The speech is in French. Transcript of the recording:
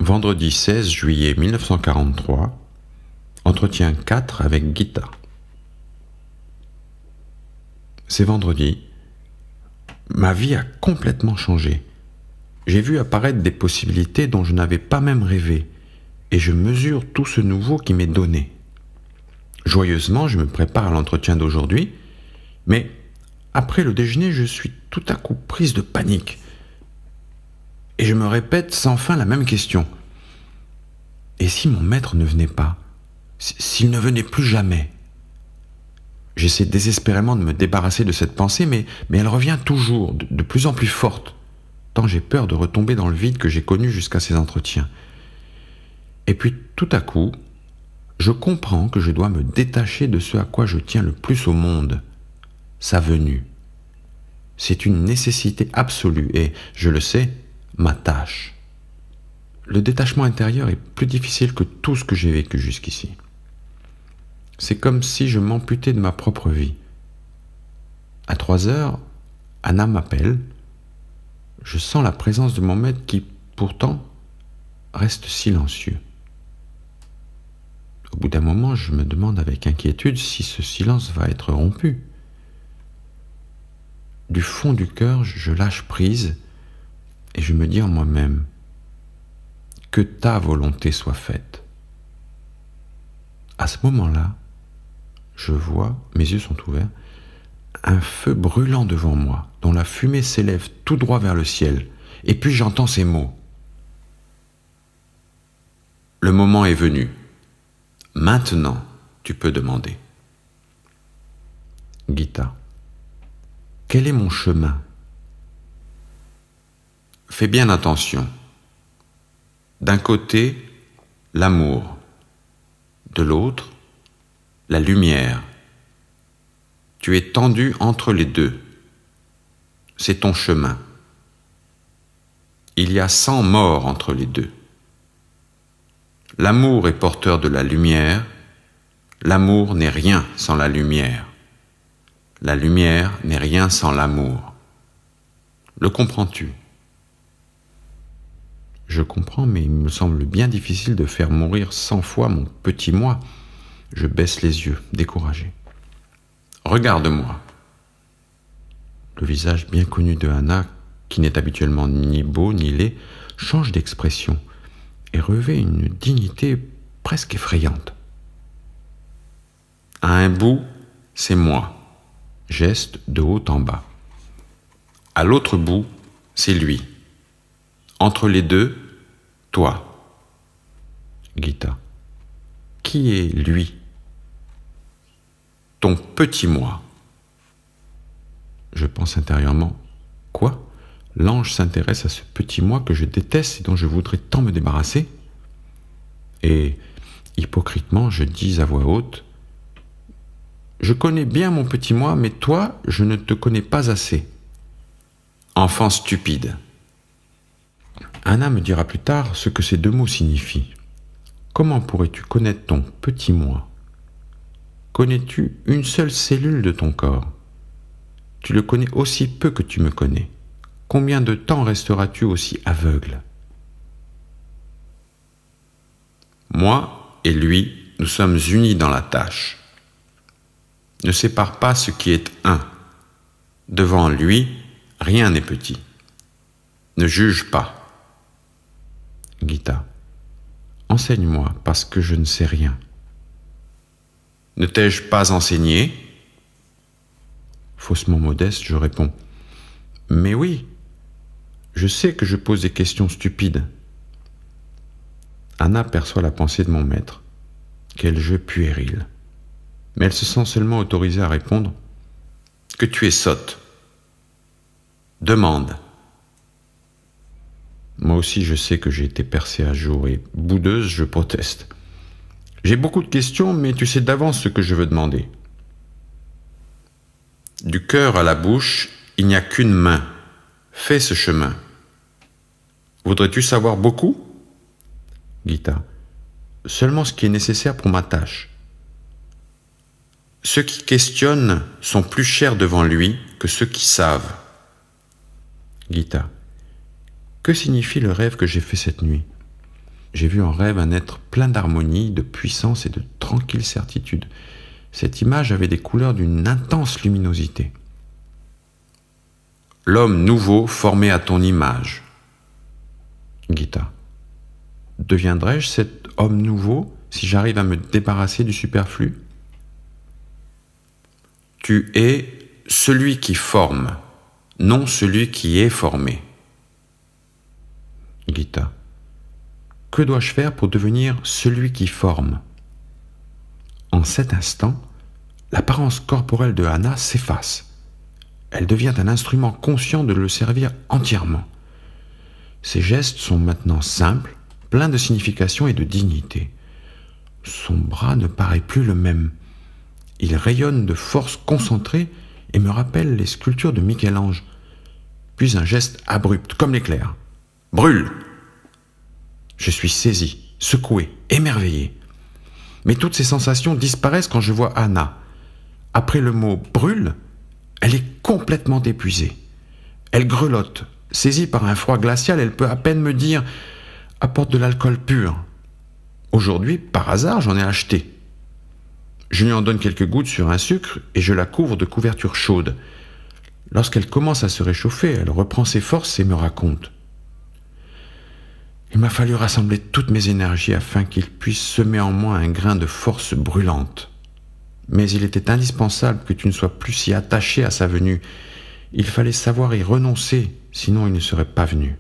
Vendredi 16 juillet 1943, entretien 4 avec Gita. C'est vendredi. Ma vie a complètement changé. J'ai vu apparaître des possibilités dont je n'avais pas même rêvé, et je mesure tout ce nouveau qui m'est donné. Joyeusement, je me prépare à l'entretien d'aujourd'hui, mais après le déjeuner, je suis tout à coup prise de panique. Et je me répète sans fin la même question. Et si mon maître ne venait pas? S'il ne venait plus jamais? J'essaie désespérément de me débarrasser de cette pensée, mais elle revient toujours, de plus en plus forte, tant j'ai peur de retomber dans le vide que j'ai connu jusqu'à ces entretiens. Et puis tout à coup, je comprends que je dois me détacher de ce à quoi je tiens le plus au monde, sa venue. C'est une nécessité absolue et, je le sais, ma tâche. Le détachement intérieur est plus difficile que tout ce que j'ai vécu jusqu'ici. C'est comme si je m'amputais de ma propre vie. À 3 heures, Anna m'appelle. Je sens la présence de mon maître qui, pourtant, reste silencieux. Au bout d'un moment, je me demande avec inquiétude si ce silence va être rompu. Du fond du cœur, je lâche prise et je me dis en moi-même: que ta volonté soit faite. À ce moment-là, je vois, mes yeux sont ouverts, un feu brûlant devant moi, dont la fumée s'élève tout droit vers le ciel, et puis j'entends ces mots. Le moment est venu. Maintenant, tu peux demander. Gita, quel est mon chemin? Fais bien attention. D'un côté, l'amour. De l'autre, la lumière. Tu es tendu entre les deux. C'est ton chemin. Il y a 100 morts entre les deux. L'amour est porteur de la lumière. L'amour n'est rien sans la lumière. La lumière n'est rien sans l'amour. Le comprends-tu? Je comprends, mais il me semble bien difficile de faire mourir 100 fois mon petit moi. Je baisse les yeux, découragé. Regarde-moi. Le visage bien connu de Anna, qui n'est habituellement ni beau ni laid, change d'expression et revêt une dignité presque effrayante. À un bout, c'est moi. Geste de haut en bas. À l'autre bout, c'est lui. Entre les deux, toi. Gita. Qui est lui? Ton petit moi. Je pense intérieurement. Quoi? L'ange s'intéresse à ce petit moi que je déteste et dont je voudrais tant me débarrasser? Et, hypocritement, je dis à voix haute: je connais bien mon petit moi, mais toi, je ne te connais pas assez. Enfant stupide. Anna me dira plus tard ce que ces deux mots signifient. Comment pourrais-tu connaître ton petit moi? Connais-tu une seule cellule de ton corps? Tu le connais aussi peu que tu me connais. Combien de temps resteras-tu aussi aveugle? Moi et lui, nous sommes unis dans la tâche. Ne sépare pas ce qui est un. Devant lui, rien n'est petit. Ne juge pas. Gita. Enseigne-moi, parce que je ne sais rien. Ne t'ai-je pas enseigné? Faussement modeste, je réponds: mais oui, je sais que je pose des questions stupides. Anna perçoit la pensée de mon maître. Quel jeu puéril. Mais elle se sent seulement autorisée à répondre: que tu es sotte. Demande. Moi aussi, je sais que j'ai été percée à jour et, boudeuse, je proteste. J'ai beaucoup de questions, mais tu sais d'avance ce que je veux demander. Du cœur à la bouche, il n'y a qu'une main. Fais ce chemin. Voudrais-tu savoir beaucoup? Gita. Seulement ce qui est nécessaire pour ma tâche. Ceux qui questionnent sont plus chers devant lui que ceux qui savent. Gita. Que signifie le rêve que j'ai fait cette nuit? j'ai vu en rêve un être plein d'harmonie, de puissance et de tranquille certitude. Cette image avait des couleurs d'une intense luminosité. L'homme nouveau formé à ton image. Gita. Deviendrai-je cet homme nouveau si j'arrive à me débarrasser du superflu? Tu es celui qui forme, non celui qui est formé. Gita. Que dois-je faire pour devenir celui qui forme? En cet instant, l'apparence corporelle de Anna s'efface. Elle devient un instrument conscient de le servir entièrement. Ses gestes sont maintenant simples, pleins de signification et de dignité. Son bras ne paraît plus le même. Il rayonne de force concentrée et me rappelle les sculptures de Michel-Ange. Puis un geste abrupt, comme l'éclair. Brûle! Je suis saisi, secoué, émerveillé. Mais toutes ces sensations disparaissent quand je vois Anna. Après le mot « brûle », elle est complètement épuisée. Elle grelotte. Saisie par un froid glacial, elle peut à peine me dire « apporte de l'alcool pur ». Aujourd'hui, par hasard, j'en ai acheté. Je lui en donne quelques gouttes sur un sucre et je la couvre de couverture chaude. Lorsqu'elle commence à se réchauffer, elle reprend ses forces et me raconte. Il m'a fallu rassembler toutes mes énergies afin qu'il puisse semer en moi un grain de force brûlante. Mais il était indispensable que tu ne sois plus si attaché à sa venue. Il fallait savoir y renoncer, sinon il ne serait pas venu.